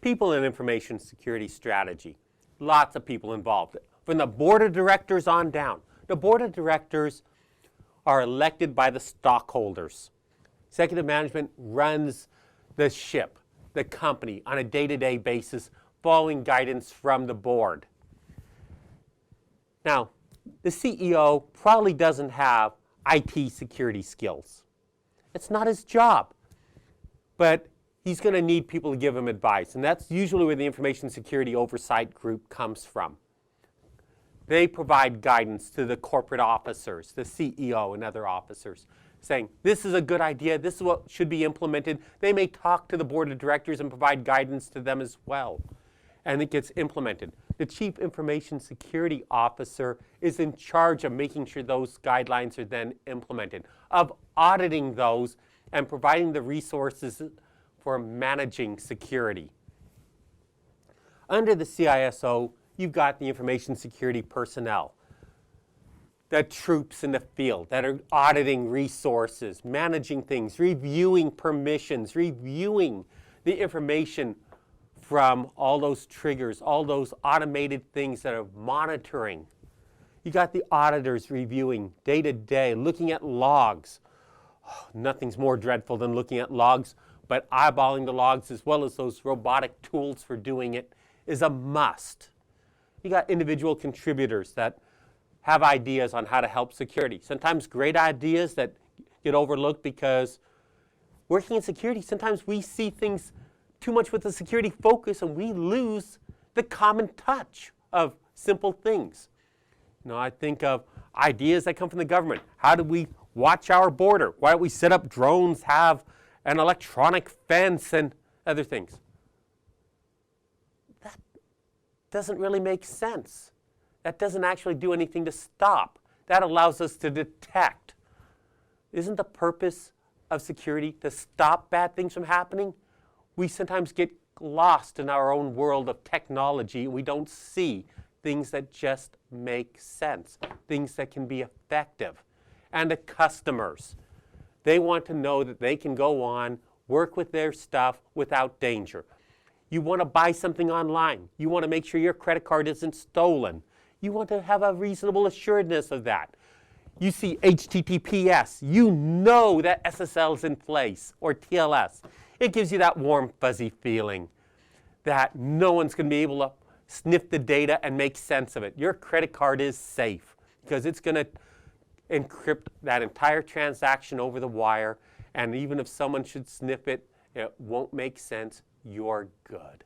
People in information security strategy. Lots of people involved. From the board of directors on down. The board of directors are elected by the stockholders. Executive management runs the ship, the company, on a day-to-day basis, following guidance from the board. Now, the CEO probably doesn't have IT security skills. It's not his job. But he's going to need people to give him advice, and that's usually where the information security oversight group comes from. They provide guidance to the corporate officers, the CEO and other officers, saying, this is a good idea, this is what should be implemented. They may talk to the board of directors and provide guidance to them as well, and it gets implemented. The chief information security officer is in charge of making sure those guidelines are then implemented, of auditing those and providing the resources for managing security. Under the CISO, you've got the information security personnel, the troops in the field that are auditing resources, managing things, reviewing permissions, reviewing the information from all those triggers, all those automated things that are monitoring. You got the auditors reviewing day to day, looking at logs. Oh, nothing's more dreadful than looking at logs, but eyeballing the logs as well as those robotic tools for doing it is a must. You got individual contributors that have ideas on how to help security. Sometimes great ideas that get overlooked because working in security, sometimes we see things too much with the security focus and we lose the common touch of simple things. You know, I think of ideas that come from the government. How do we watch our border? Why don't we set up drones, have an electronic fence and other things? That doesn't really make sense. That doesn't actually do anything to stop. That allows us to detect. Isn't the purpose of security to stop bad things from happening? We sometimes get lost in our own world of technology. We don't see things that just make sense, things that can be effective. And the customers, they want to know that they can go on, work with their stuff without danger. You want to buy something online. You want to make sure your credit card isn't stolen. You want to have a reasonable assuredness of that. You see HTTPS, you know that SSL is in place, or TLS. It gives you that warm, fuzzy feeling that no one's going to be able to sniff the data and make sense of it. Your credit card is safe because it's going to encrypt that entire transaction over the wire, and even if someone should sniff it, it won't make sense. You're good.